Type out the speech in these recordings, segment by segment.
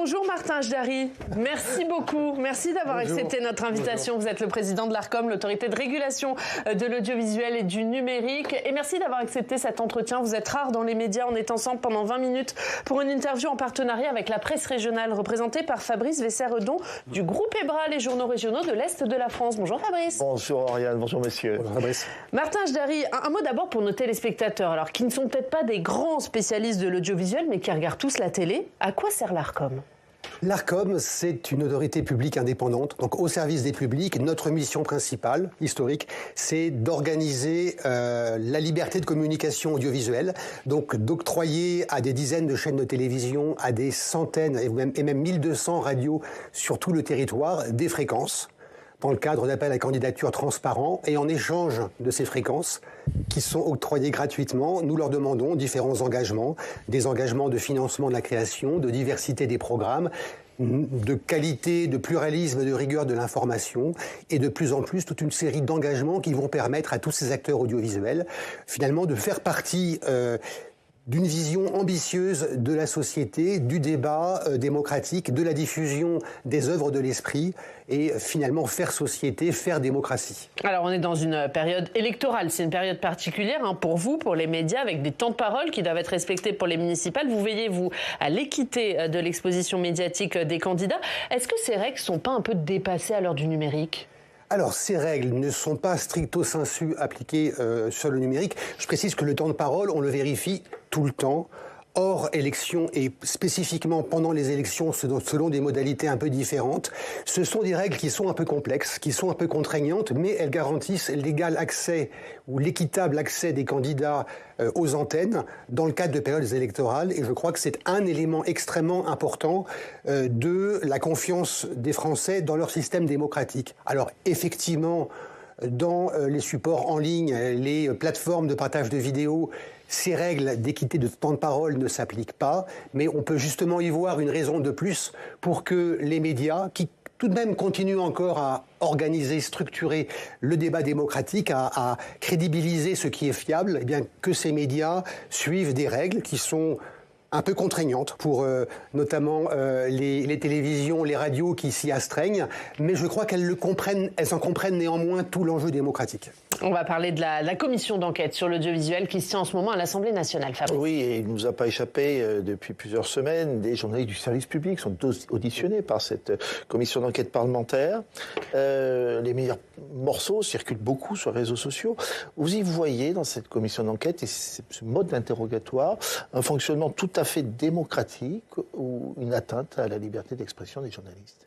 Bonjour Martin Jdari, merci beaucoup, merci d'avoir accepté notre invitation. Bonjour. Vous êtes le président de l'ARCOM, l'autorité de régulation de l'audiovisuel et du numérique. Et merci d'avoir accepté cet entretien. Vous êtes rare dans les médias, on est ensemble pendant 20 minutes pour une interview en partenariat avec la presse régionale, représentée par Fabrice Vesser-Redon du groupe EBRA, les journaux régionaux de l'Est de la France. Bonjour Fabrice. Bonjour Oriane, bonjour messieurs. Bonjour Fabrice. Martin Jdari, un mot d'abord pour nos téléspectateurs, alors qui ne sont peut-être pas des grands spécialistes de l'audiovisuel, mais qui regardent tous la télé. À quoi sert l'ARCOM ? L'ARCOM, c'est une autorité publique indépendante, donc au service des publics. Notre mission principale, historique, c'est d'organiser la liberté de communication audiovisuelle, donc d'octroyer à des dizaines de chaînes de télévision, à des centaines et même 1200 radios sur tout le territoire, des fréquences, dans le cadre d'appels à candidature transparents, et en échange de ces fréquences qui sont octroyées gratuitement, nous leur demandons différents engagements, des engagements de financement de la création, de diversité des programmes, de qualité, de pluralisme, de rigueur de l'information, et de plus en plus toute une série d'engagements qui vont permettre à tous ces acteurs audiovisuels finalement de faire partie d'une vision ambitieuse de la société, du débat démocratique, de la diffusion des œuvres de l'esprit et finalement faire société, faire démocratie. Alors on est dans une période électorale, c'est une période particulière pour vous, pour les médias, avec des temps de parole qui doivent être respectés pour les municipales. Vous veillez, vous, à l'équité de l'exposition médiatique des candidats. Est-ce que ces règles ne sont pas un peu dépassées à l'heure du numérique ? Alors, ces règles ne sont pas stricto sensu appliquées sur le numérique. Je précise que le temps de parole, on le vérifie tout le temps, hors élection et spécifiquement pendant les élections selon des modalités un peu différentes. Ce sont des règles qui sont un peu complexes, qui sont un peu contraignantes, mais elles garantissent l'égal accès ou l'équitable accès des candidats aux antennes dans le cadre de périodes électorales. Et je crois que c'est un élément extrêmement important de la confiance des Français dans leur système démocratique. Alors effectivement, dans les supports en ligne, les plateformes de partage de vidéos, ces règles d'équité de temps de parole ne s'appliquent pas, mais on peut justement y voir une raison de plus pour que les médias, qui tout de même continuent encore à organiser, structurer le débat démocratique, à crédibiliser ce qui est fiable, eh bien que ces médias suivent des règles qui sont un peu contraignantes pour notamment les télévisions, les radios qui s'y astreignent, mais je crois qu'elles en comprennent néanmoins tout l'enjeu démocratique. On va parler de la commission d'enquête sur l'audiovisuel qui se tient en ce moment à l'Assemblée nationale. Fabrice. Oui, et il ne nous a pas échappé depuis plusieurs semaines, des journalistes du service public sont auditionnés par cette commission d'enquête parlementaire. Les meilleurs morceaux circulent beaucoup sur les réseaux sociaux. Vous y voyez dans cette commission d'enquête et ce mode d'interrogatoire un fonctionnement tout à fait démocratique ou une atteinte à la liberté d'expression des journalistes?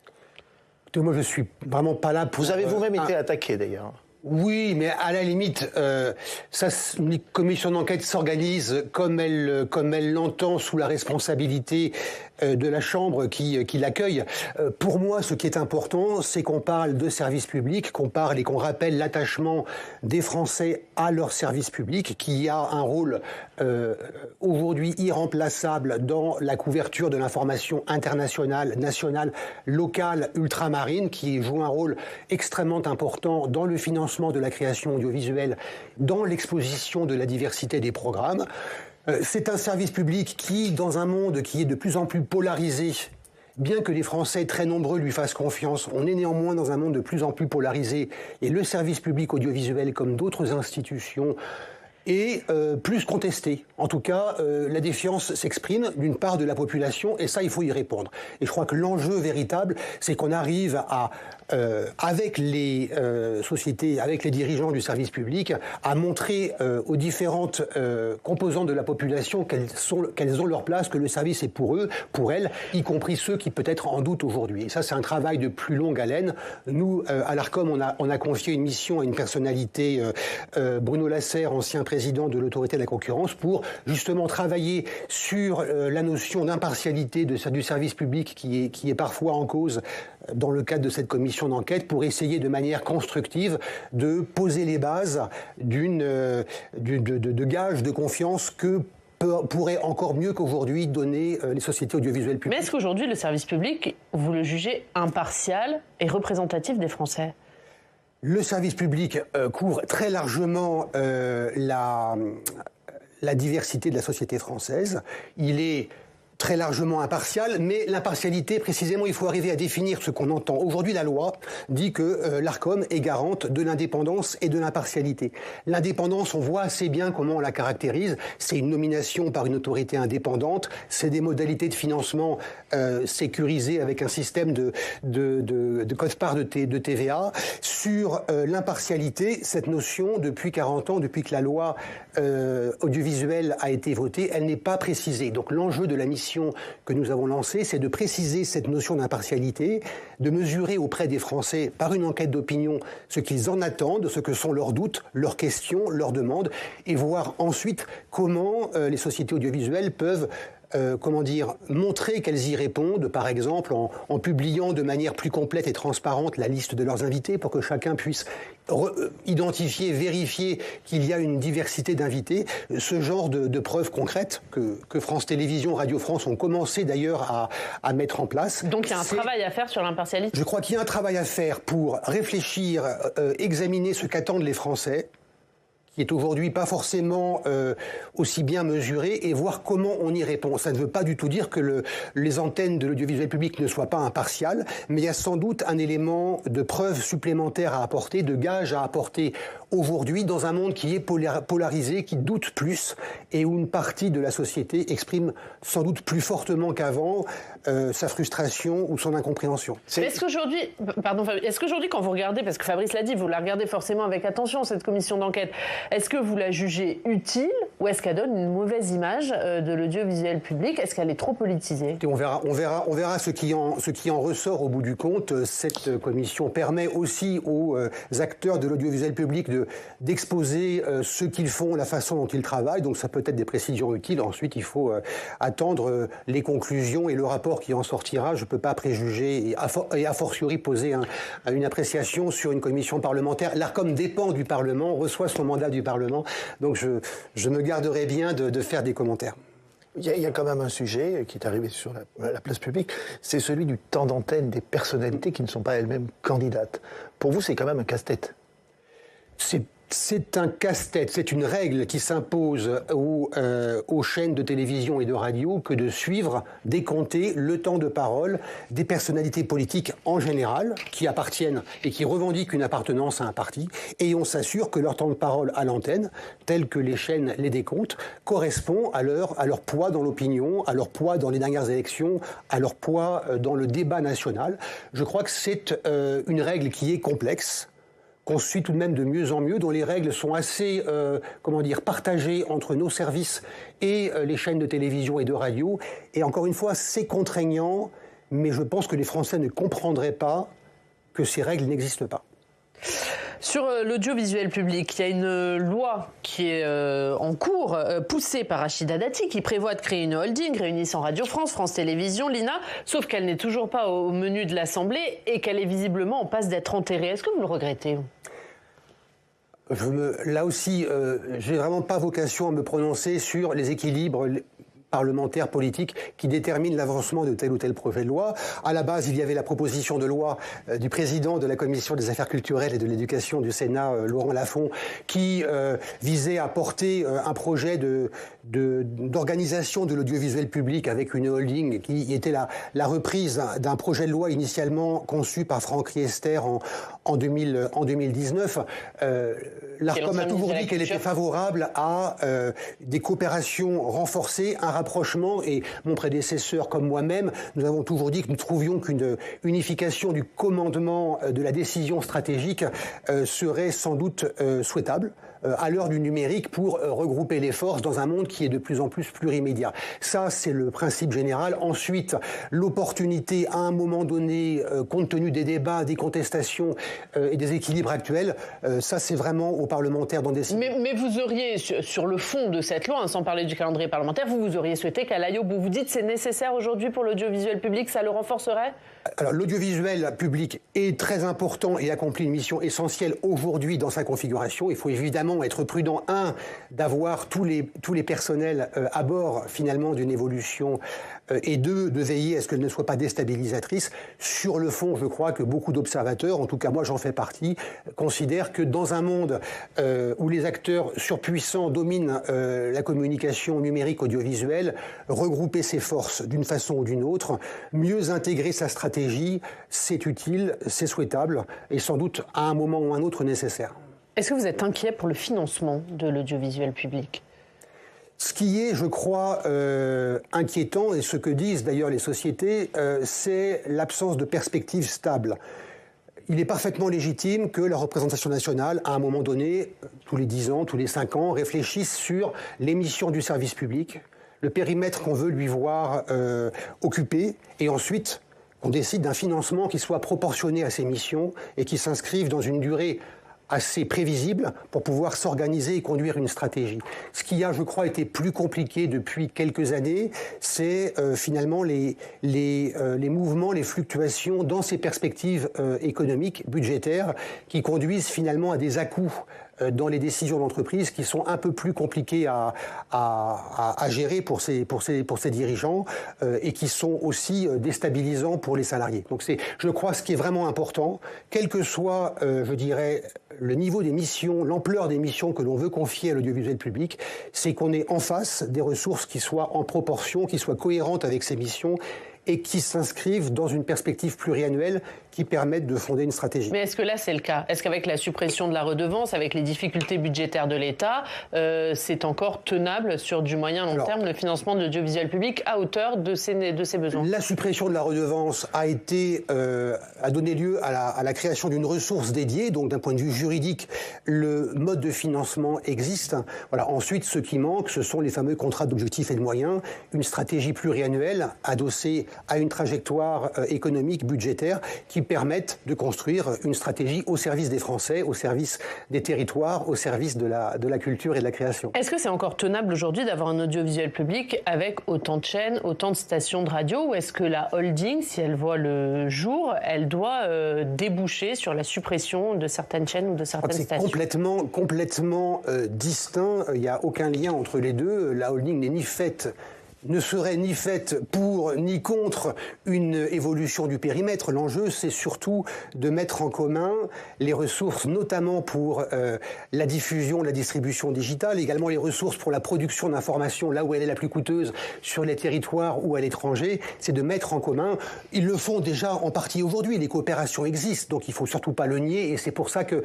Moi, je suis vraiment pas là pour... Vous avez vous-même été attaqué d'ailleurs. Oui, mais à la limite, une commission d'enquête s'organise comme elle l'entend sous la responsabilité de la Chambre qui l'accueille. Pour moi, ce qui est important, c'est qu'on parle de service public, qu'on parle et qu'on rappelle l'attachement des Français à leur service public, qui a un rôle aujourd'hui irremplaçable dans la couverture de l'information internationale, nationale, locale, ultramarine, qui joue un rôle extrêmement important dans le financement de la création audiovisuelle, dans l'exposition de la diversité des programmes. C'est un service public qui, dans un monde qui est de plus en plus polarisé, bien que les Français très nombreux lui fassent confiance, on est néanmoins dans un monde de plus en plus polarisé, et le service public audiovisuel, comme d'autres institutions, est plus contesté. En tout cas, la défiance s'exprime d'une part de la population, et ça, il faut y répondre. Et je crois que l'enjeu véritable, c'est qu'on arrive à, avec les sociétés, avec les dirigeants du service public, à montrer aux différentes composantes de la population qu'elles ont leur place, que le service est pour eux, pour elles, y compris ceux qui peut-être en doutent aujourd'hui. Et ça, c'est un travail de plus longue haleine. Nous, à l'ARCOM, on a confié une mission à une personnalité, Bruno Lasserre, ancien président de l'autorité de la concurrence, pour justement travailler sur la notion d'impartialité du service public qui est parfois en cause dans le cadre de cette commission d'enquête, pour essayer de manière constructive de poser les bases de gages de confiance que pourrait encore mieux qu'aujourd'hui donner les sociétés audiovisuelles publiques. Mais est-ce qu'aujourd'hui le service public, vous le jugez impartial et représentatif des Français ? Le service public couvre très largement la diversité de la société française. Il est très largement impartial, mais l'impartialité, précisément, il faut arriver à définir ce qu'on entend. Aujourd'hui, la loi dit que l'Arcom est garante de l'indépendance et de l'impartialité. L'indépendance, on voit assez bien comment on la caractérise. C'est une nomination par une autorité indépendante, c'est des modalités de financement sécurisées avec un système de quote-part de TVA. Sur l'impartialité, cette notion, depuis 40 ans, depuis que la loi audiovisuelle a été votée, elle n'est pas précisée. Donc l'enjeu de la mission que nous avons lancée, c'est de préciser cette notion d'impartialité, de mesurer auprès des Français, par une enquête d'opinion, ce qu'ils en attendent, ce que sont leurs doutes, leurs questions, leurs demandes, et voir ensuite comment les sociétés audiovisuelles peuvent montrer qu'elles y répondent, par exemple en publiant de manière plus complète et transparente la liste de leurs invités pour que chacun puisse identifier, vérifier qu'il y a une diversité d'invités. Ce genre de preuves concrètes que France Télévisions, Radio France ont commencé d'ailleurs à mettre en place. Donc il y a un travail à faire sur l'impartialité. Je crois qu'il y a un travail à faire pour réfléchir, examiner ce qu'attendent les Français, qui est aujourd'hui pas forcément aussi bien mesuré, et voir comment on y répond. Ça ne veut pas du tout dire que les antennes de l'audiovisuel public ne soient pas impartiales, mais il y a sans doute un élément de preuve supplémentaire à apporter, de gage à apporter aujourd'hui dans un monde qui est polarisé, qui doute plus, et où une partie de la société exprime sans doute plus fortement qu'avant sa frustration ou son incompréhension. Est-ce qu'aujourd'hui, quand vous regardez, parce que Fabrice l'a dit, vous la regardez forcément avec attention, cette commission d'enquête, est-ce que vous la jugez utile ou est-ce qu'elle donne une mauvaise image de l'audiovisuel public? Est-ce qu'elle est trop politisée? On verra ce qui en ressort au bout du compte. Cette commission permet aussi aux acteurs de l'audiovisuel public d'exposer ce qu'ils font, la façon dont ils travaillent. Donc ça peut être des précisions utiles. Ensuite, il faut attendre les conclusions et le rapport qui en sortira. Je ne peux pas préjuger et a fortiori poser une appréciation sur une commission parlementaire. L'Arcom dépend du Parlement, reçoit son mandat du Parlement. Donc je me garderai bien de faire des commentaires. Il y a quand même un sujet qui est arrivé sur la place publique, c'est celui du temps d'antenne des personnalités qui ne sont pas elles-mêmes candidates. Pour vous, c'est quand même un casse-tête. C'est un casse-tête, c'est une règle qui s'impose aux chaînes de télévision et de radio que de suivre, décompter le temps de parole des personnalités politiques en général qui appartiennent et qui revendiquent une appartenance à un parti, et on s'assure que leur temps de parole à l'antenne, tel que les chaînes les décomptent, correspond à leur poids dans l'opinion, à leur poids dans les dernières élections, à leur poids dans le débat national. Je crois que c'est une règle qui est complexe, qu'on suit tout de même de mieux en mieux, dont les règles sont assez, partagées entre nos services et les chaînes de télévision et de radio. Et encore une fois, c'est contraignant, mais je pense que les Français ne comprendraient pas que ces règles n'existent pas. Sur l'audiovisuel public, il y a une loi qui est en cours, poussée par Rachida Dati, qui prévoit de créer une holding réunissant Radio France, France Télévisions, l'INA, sauf qu'elle n'est toujours pas au menu de l'Assemblée et qu'elle est visiblement en passe d'être enterrée. Est-ce que vous le regrettez ? Là aussi, j'ai vraiment pas vocation à me prononcer sur les équilibres parlementaires, politiques, qui déterminent l'avancement de tel ou tel projet de loi. À la base, il y avait la proposition de loi du président de la Commission des Affaires culturelles et de l'Éducation du Sénat, Laurent Lafont, qui visait à porter un projet d'organisation de l'audiovisuel public avec une holding qui était la reprise d'un projet de loi initialement conçu par Franck Riester en 2019. L'Arcom a toujours dit qu'elle était favorable à des coopérations renforcées, un rapprochement, et mon prédécesseur comme moi-même, nous avons toujours dit que nous trouvions qu'une unification du commandement de la décision stratégique serait sans doute souhaitable à l'heure du numérique pour regrouper les forces dans un monde qui est de plus en plus plurimédia. Ça, c'est le principe général. Ensuite, l'opportunité à un moment donné, compte tenu des débats, des contestations et des équilibres actuels, ça, c'est vraiment aux parlementaires d'en décider. Mais vous auriez, sur le fond de cette loi, sans parler du calendrier parlementaire, vous auriez souhaité qu'elle aille au bout. Vous dites que c'est nécessaire aujourd'hui pour l'audiovisuel public, ça le renforcerait ? Alors, l'audiovisuel public est très important et accomplit une mission essentielle aujourd'hui dans sa configuration. Il faut évidemment évidemment être prudent, d'avoir tous les personnels à bord finalement d'une évolution, et deux, de veiller à ce qu'elle ne soit pas déstabilisatrice. Sur le fond, je crois que beaucoup d'observateurs, en tout cas moi j'en fais partie, considèrent que dans un monde où les acteurs surpuissants dominent la communication numérique audiovisuelle, regrouper ses forces d'une façon ou d'une autre, mieux intégrer sa stratégie, c'est utile, c'est souhaitable et sans doute à un moment ou un autre nécessaire. Est-ce que vous êtes inquiet pour le financement de l'audiovisuel public ? Ce qui est, je crois, inquiétant, et ce que disent d'ailleurs les sociétés, c'est l'absence de perspectives stables. Il est parfaitement légitime que la représentation nationale, à un moment donné, tous les 10 ans, tous les 5 ans, réfléchisse sur les missions du service public, le périmètre qu'on veut lui voir occuper, et ensuite qu'on décide d'un financement qui soit proportionné à ces missions et qui s'inscrive dans une durée assez prévisible pour pouvoir s'organiser et conduire une stratégie. Ce qui a, je crois, été plus compliqué depuis quelques années, c'est finalement les mouvements, les fluctuations dans ces perspectives économiques, budgétaires, qui conduisent finalement à des à-coups dans les décisions d'entreprise qui sont un peu plus compliquées à gérer pour ces dirigeants et qui sont aussi déstabilisants pour les salariés. Donc c'est, je crois, ce qui est vraiment important, quel que soit, je dirais, le niveau des missions, l'ampleur des missions que l'on veut confier à l'audiovisuel public, c'est qu'on ait en face des ressources qui soient en proportion, qui soient cohérentes avec ces missions et qui s'inscrivent dans une perspective pluriannuelle qui permettent de fonder une stratégie. Mais est-ce que là, c'est le cas ? Est-ce qu'avec la suppression de la redevance, avec les difficultés budgétaires de l'État, c'est encore tenable sur du moyen-long terme le financement de l'audiovisuel public à hauteur de ses besoins ? La suppression de la redevance a donné lieu à la création d'une ressource dédiée, donc d'un point de vue juridique, le mode de financement existe. Voilà. Ensuite, ce qui manque, ce sont les fameux contrats d'objectifs et de moyens, une stratégie pluriannuelle adossée à une trajectoire économique, budgétaire, qui permettent de construire une stratégie au service des Français, au service des territoires, au service de la culture et de la création. Est-ce que c'est encore tenable aujourd'hui d'avoir un audiovisuel public avec autant de chaînes, autant de stations de radio, ou est-ce que la holding, si elle voit le jour, elle doit déboucher sur la suppression de certaines chaînes ou de certaines stations ? C'est complètement distinct, il n'y a aucun lien entre les deux. La holding ne serait ni faite pour ni contre une évolution du périmètre. L'enjeu, c'est surtout de mettre en commun les ressources, notamment pour la diffusion, la distribution digitale, également les ressources pour la production d'informations, là où elle est la plus coûteuse, sur les territoires ou à l'étranger. C'est de mettre en commun. Ils le font déjà en partie aujourd'hui. Les coopérations existent, donc il ne faut surtout pas le nier. Et c'est pour ça que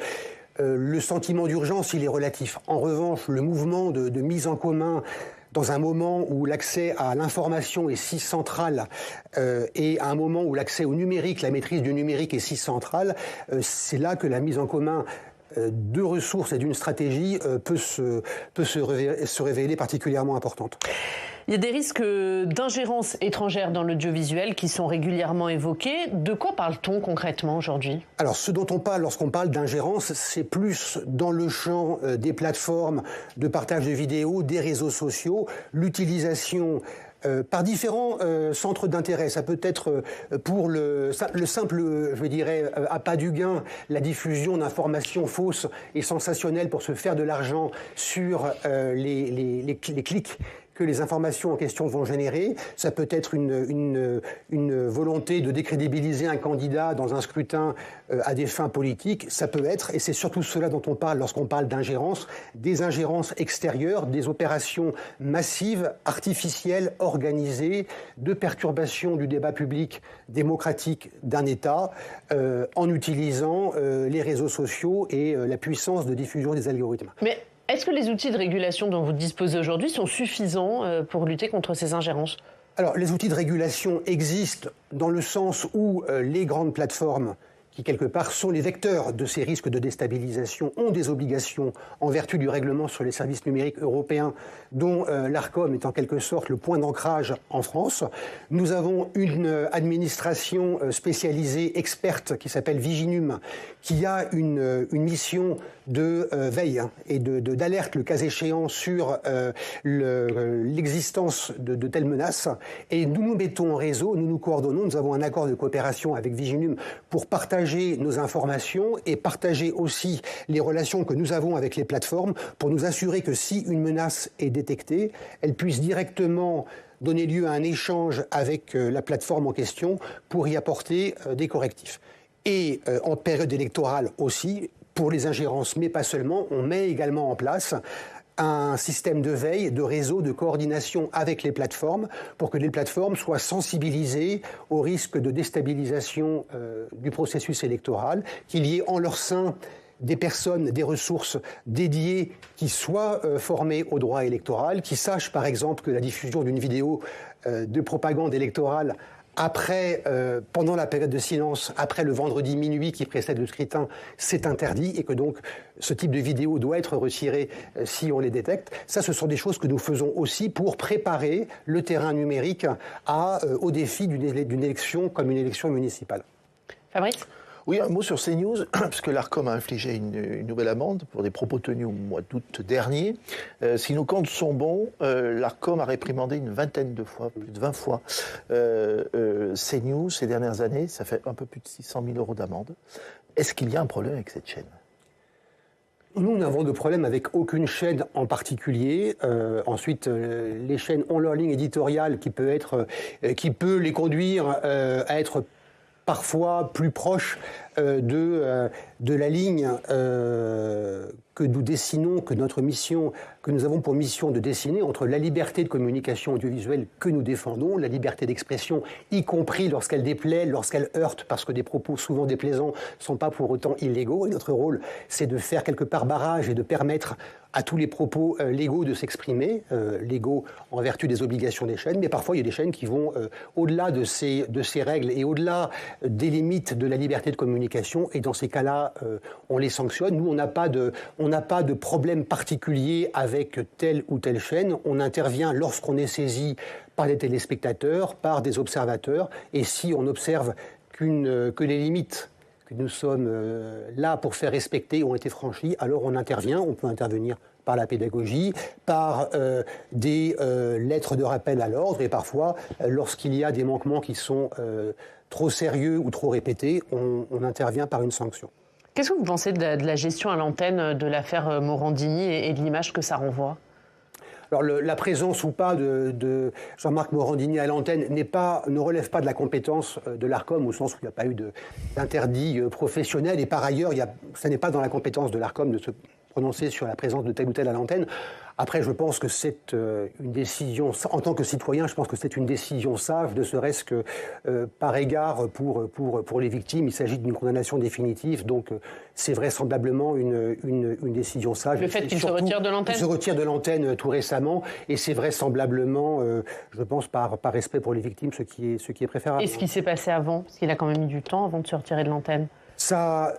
le sentiment d'urgence, il est relatif. En revanche, le mouvement de mise en commun dans un moment où l'accès à l'information est si central et à un moment où l'accès au numérique, la maîtrise du numérique est si centrale, c'est là que la mise en commun de ressources et d'une stratégie peut se révéler particulièrement importante. Il y a des risques d'ingérence étrangère dans l'audiovisuel qui sont régulièrement évoqués. De quoi parle-t-on concrètement aujourd'hui ? Alors, ce dont on parle lorsqu'on parle d'ingérence, c'est plus dans le champ des plateformes de partage de vidéos, des réseaux sociaux, l'utilisation par différents centres d'intérêt. Ça peut être pour le simple, je dirais, appât du gain, la diffusion d'informations fausses et sensationnelles pour se faire de l'argent sur les clics que les informations en question vont générer. Ça peut être une volonté de décrédibiliser un candidat dans un scrutin à des fins politiques. Ça peut être, et c'est surtout cela dont on parle lorsqu'on parle d'ingérence, des ingérences extérieures, des opérations massives, artificielles, organisées, de perturbation du débat public démocratique d'un État en utilisant les réseaux sociaux et la puissance de diffusion des algorithmes. Mais est-ce que les outils de régulation dont vous disposez aujourd'hui sont suffisants pour lutter contre ces ingérences ? Alors, les outils de régulation existent dans le sens où les grandes plateformes, qui quelque part sont les vecteurs de ces risques de déstabilisation, ont des obligations en vertu du règlement sur les services numériques européens, dont l'Arcom est en quelque sorte le point d'ancrage en France. Nous avons une administration spécialisée, experte, qui s'appelle Viginum, qui a une mission de veille et d'alerte, le cas échéant, sur l'existence de telles menaces. Et nous nous mettons en réseau, nous nous coordonnons, nous avons un accord de coopération avec Viginum pour partager partager nos informations et partager aussi les relations que nous avons avec les plateformes pour nous assurer que si une menace est détectée, elle puisse directement donner lieu à un échange avec la plateforme en question pour y apporter des correctifs. Et en période électorale aussi, pour les ingérences, mais pas seulement, on met également en place un système de veille, de réseau, de coordination avec les plateformes pour que les plateformes soient sensibilisées au risque de déstabilisation du processus électoral, qu'il y ait en leur sein des personnes, des ressources dédiées qui soient formées au droit électoral, qui sachent par exemple que la diffusion d'une vidéo de propagande électorale pendant la période de silence, après le vendredi minuit qui précède le scrutin, c'est interdit et que donc ce type de vidéo doit être retiré si on les détecte. Ça, ce sont des choses que nous faisons aussi pour préparer le terrain numérique au défi d'une élection comme une élection municipale. Fabrice ? Oui, un mot sur CNews, parce que l'ARCOM a infligé une nouvelle amende pour des propos tenus au mois d'août dernier. Si nos comptes sont bons, l'ARCOM a réprimandé une vingtaine de fois, plus de 20 fois, CNews ces dernières années. Ça fait un peu plus de 600 000 € d'amende. Est-ce qu'il y a un problème avec cette chaîne ? Nous n'avons de problème avec aucune chaîne en particulier. Ensuite, les chaînes ont leur ligne éditoriale qui peut les conduire à être parfois plus proche de la ligne que nous dessinons, que nous avons pour mission de dessiner entre la liberté de communication audiovisuelle que nous défendons, la liberté d'expression, y compris lorsqu'elle déplaît, lorsqu'elle heurte, parce que des propos souvent déplaisants ne sont pas pour autant illégaux. Et notre rôle, c'est de faire quelque part barrage et de permettre à tous les propos légaux de s'exprimer, légaux en vertu des obligations des chaînes, mais parfois il y a des chaînes qui vont au-delà de ces règles et au-delà des limites de la liberté de communication, et dans ces cas-là, on les sanctionne. Nous, on n'a pas de problème particulier avec telle ou telle chaîne. On intervient lorsqu'on est saisi par des téléspectateurs, par des observateurs, et si on observe que les limites que nous sommes là pour faire respecter ont été franchies, alors on intervient. On peut intervenir par la pédagogie, par des lettres de rappel à l'ordre, et parfois, lorsqu'il y a des manquements qui sont trop sérieux ou trop répétés, on intervient par une sanction. Qu'est-ce que vous pensez de la gestion à l'antenne de l'affaire Morandini et de l'image que ça renvoie ? Alors la présence ou pas de Jean-Marc Morandini à l'antenne ne relève pas de la compétence de l'ARCOM, au sens où il n'y a pas eu d'interdit professionnel, et par ailleurs, ça n'est pas dans la compétence de l'ARCOM de se prononcer sur la présence de tel ou tel à l'antenne. Après, je pense que c'est une décision, en tant que citoyen, je pense que c'est une décision sage, ne serait-ce que par égard pour les victimes. Il s'agit d'une condamnation définitive, donc c'est vraisemblablement une décision sage. Le fait qu'il se retire de l'antenne ? Il se retire de l'antenne tout récemment, et c'est vraisemblablement, je pense, par respect pour les victimes, ce qui est préférable. Et ce qui s'est passé avant ? Parce qu'il a quand même eu du temps avant de se retirer de l'antenne. Ça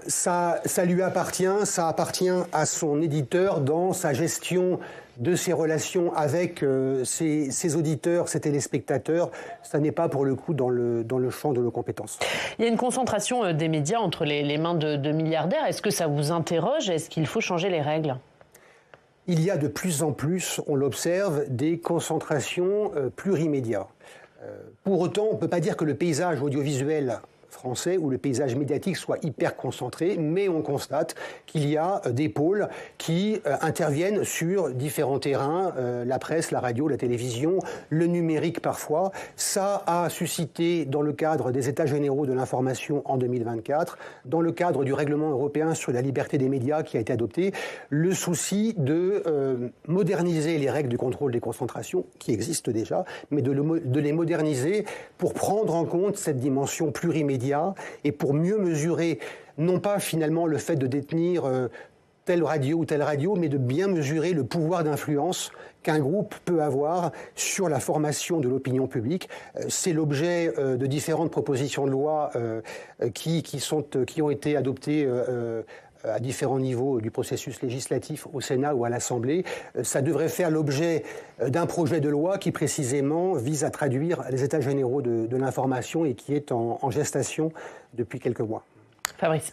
lui appartient, ça appartient à son éditeur dans sa gestion de ses relations avec ses auditeurs, ses téléspectateurs. Ça n'est pas pour le coup dans le champ de nos compétences. Il y a une concentration des médias entre les mains de milliardaires. Est-ce que ça vous interroge ? Est-ce qu'il faut changer les règles ? Il y a de plus en plus, on l'observe, des concentrations plurimédias. Pour autant, on ne peut pas dire que le paysage audiovisuel français où le paysage médiatique soit hyper concentré, mais on constate qu'il y a des pôles qui interviennent sur différents terrains, la presse, la radio, la télévision, le numérique parfois. Ça a suscité, dans le cadre des États généraux de l'information en 2024, dans le cadre du règlement européen sur la liberté des médias qui a été adopté, le souci de moderniser les règles du contrôle des concentrations, qui existent déjà, mais de les moderniser pour prendre en compte cette dimension plurimédia et pour mieux mesurer, non pas finalement le fait de détenir telle radio ou telle radio, mais de bien mesurer le pouvoir d'influence qu'un groupe peut avoir sur la formation de l'opinion publique. C'est l'objet de différentes propositions de loi qui ont été adoptées à différents niveaux du processus législatif au Sénat ou à l'Assemblée. Ça devrait faire l'objet d'un projet de loi qui précisément vise à traduire les États généraux de l'information et qui est en gestation depuis quelques mois. Fabrice.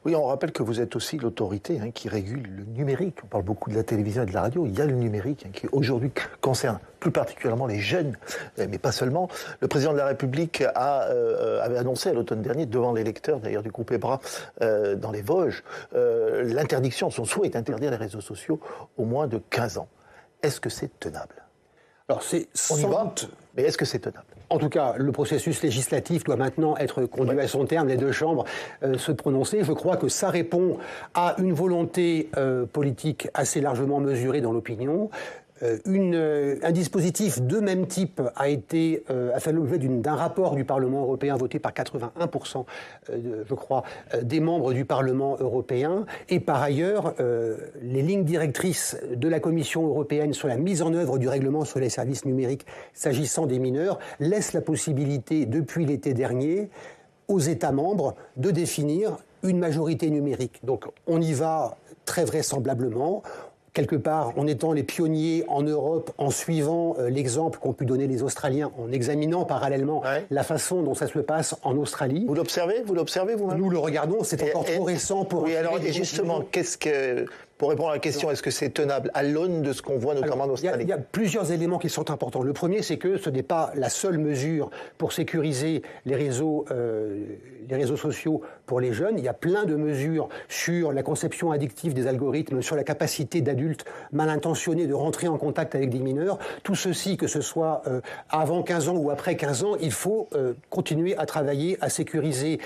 Oui, on rappelle que vous êtes aussi l'autorité qui régule le numérique. On parle beaucoup de la télévision et de la radio. Il y a le numérique qui aujourd'hui concerne plus particulièrement les jeunes, mais pas seulement. Le président de la République avait annoncé à l'automne dernier, devant les lecteurs d'ailleurs du groupe EBRA dans les Vosges, l'interdiction, son souhait est d'interdire les réseaux sociaux au moins de 15 ans. Est-ce que c'est tenable ? Alors on y va, mais est-ce que c'est tenable ? En tout cas, le processus législatif doit maintenant être conduit à son terme, les deux chambres se prononcer. Je crois que ça répond à une volonté politique assez largement mesurée dans l'opinion. Un dispositif de même type a fait l'objet d'un rapport du Parlement européen voté par 81%, je crois, des membres du Parlement européen. Et par ailleurs, les lignes directrices de la Commission européenne sur la mise en œuvre du règlement sur les services numériques s'agissant des mineurs laissent la possibilité, depuis l'été dernier, aux États membres de définir une majorité numérique. Donc on y va très vraisemblablement. Quelque part, en étant les pionniers en Europe, en suivant l'exemple qu'ont pu donner les Australiens, en examinant parallèlement la façon dont ça se passe en Australie. Vous l'observez vous-même ? Nous le regardons, c'est encore trop récent pour... Oui, alors, et justement, pour répondre à la question, est-ce que c'est tenable à l'aune de ce qu'on voit notamment en Australie ? Il y a plusieurs éléments qui sont importants. Le premier, c'est que ce n'est pas la seule mesure pour sécuriser les réseaux sociaux pour les jeunes. Il y a plein de mesures sur la conception addictive des algorithmes, sur la capacité d'adultes mal intentionnés de rentrer en contact avec des mineurs. Tout ceci, que ce soit avant 15 ans ou après 15 ans, il faut continuer à travailler, à sécuriser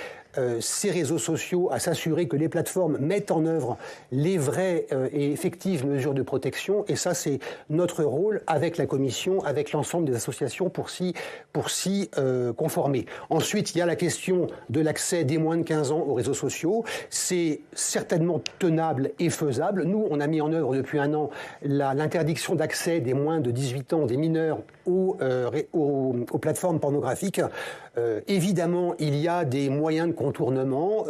ces réseaux sociaux, à s'assurer que les plateformes mettent en œuvre les vraies et effectives mesures de protection. Et ça, c'est notre rôle avec la Commission, avec l'ensemble des associations pour s'y conformer. Ensuite, il y a la question de l'accès des moins de 15 ans aux réseaux sociaux. C'est certainement tenable et faisable. Nous, on a mis en œuvre depuis un an l'interdiction d'accès des moins de 18 ans, des mineurs, aux plateformes pornographiques. Évidemment, il y a des moyens de contournement.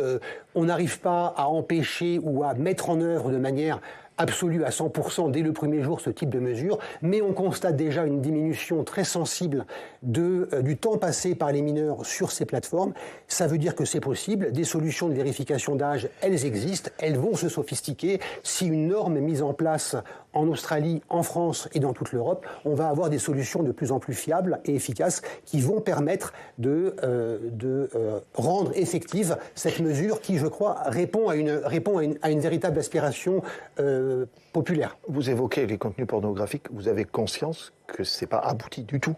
On n'arrive pas à empêcher ou à mettre en œuvre de manière absolue à 100% dès le premier jour ce type de mesure, mais on constate déjà une diminution très sensible du temps passé par les mineurs sur ces plateformes. Ça veut dire que c'est possible. Des solutions de vérification d'âge, elles existent, elles vont se sophistiquer. Si une norme est mise en place en Australie, en France et dans toute l'Europe, on va avoir des solutions de plus en plus fiables et efficaces qui vont permettre de rendre effective cette mesure qui, je crois, répond à une véritable aspiration populaire. Vous évoquez les contenus pornographiques, vous avez conscience que ce n'est pas abouti du tout,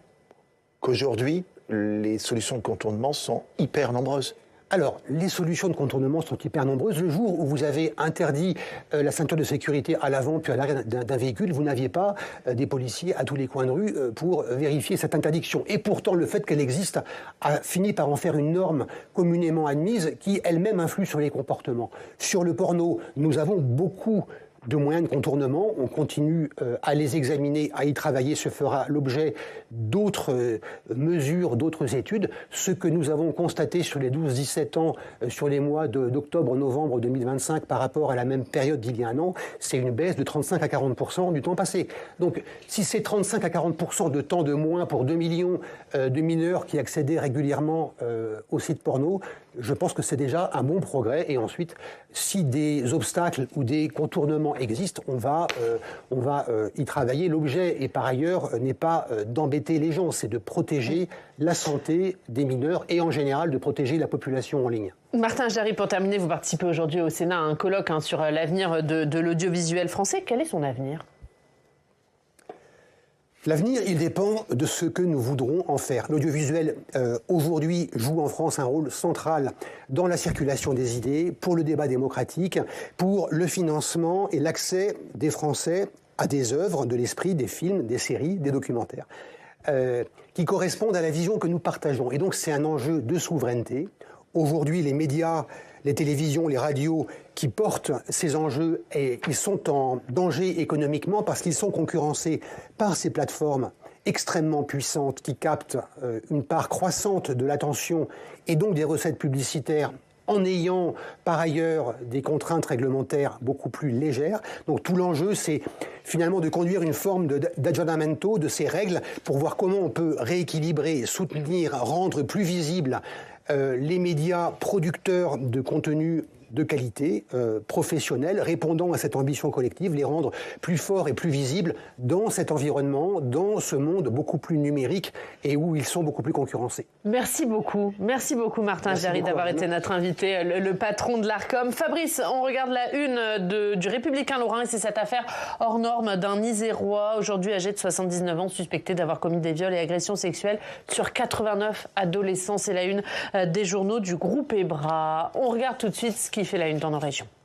qu'aujourd'hui, les solutions de contournement sont hyper nombreuses. Alors, les solutions de contournement sont hyper nombreuses. Le jour où vous avez interdit la ceinture de sécurité à l'avant puis à l'arrière d'un véhicule, vous n'aviez pas des policiers à tous les coins de rue pour vérifier cette interdiction. Et pourtant, le fait qu'elle existe a fini par en faire une norme communément admise qui elle-même influe sur les comportements. Sur le porno, nous avons beaucoup de moyens de contournement. On continue à les examiner, à y travailler. Ce fera l'objet d'autres mesures, d'autres études. Ce que nous avons constaté sur les 12-17 ans, sur les mois d'octobre-novembre 2025 par rapport à la même période d'il y a un an, c'est une baisse de 35 à 40% du temps passé. Donc, si c'est 35 à 40% de temps de moins pour 2 millions de mineurs qui accédaient régulièrement aux sites porno, je pense que c'est déjà un bon progrès. Et ensuite, si des obstacles ou des contournements existent, on va y travailler. L'objet, et par ailleurs, n'est pas d'embêter les gens, c'est de protéger la santé des mineurs et en général de protéger la population en ligne. Martin Jarry, pour terminer, vous participez aujourd'hui au Sénat à un colloque sur l'avenir de l'audiovisuel français. Quel est son avenir ? L'avenir, il dépend de ce que nous voudrons en faire. L'audiovisuel, aujourd'hui, joue en France un rôle central dans la circulation des idées, pour le débat démocratique, pour le financement et l'accès des Français à des œuvres de l'esprit, des films, des séries, des documentaires, qui correspondent à la vision que nous partageons. Et donc, c'est un enjeu de souveraineté. Aujourd'hui, les médias, les télévisions, les radios qui portent ces enjeux, et ils sont en danger économiquement parce qu'ils sont concurrencés par ces plateformes extrêmement puissantes qui captent une part croissante de l'attention et donc des recettes publicitaires en ayant par ailleurs des contraintes réglementaires beaucoup plus légères. Donc tout l'enjeu, c'est finalement de conduire une forme d'aggiornamento de ces règles pour voir comment on peut rééquilibrer, soutenir, rendre plus visibles les médias producteurs de contenu de qualité, professionnels, répondant à cette ambition collective, les rendre plus forts et plus visibles dans cet environnement, dans ce monde beaucoup plus numérique et où ils sont beaucoup plus concurrencés. Merci beaucoup Martin Jarry d'avoir été notre invité, le patron de l'Arcom. Fabrice, on regarde la une du Républicain Lorrain et c'est cette affaire hors norme d'un Isérois, aujourd'hui âgé de 79 ans, suspecté d'avoir commis des viols et agressions sexuelles sur 89 adolescents. C'est la une des journaux du groupe EBRA. On regarde tout de suite ce qui fait la une dans nos régions.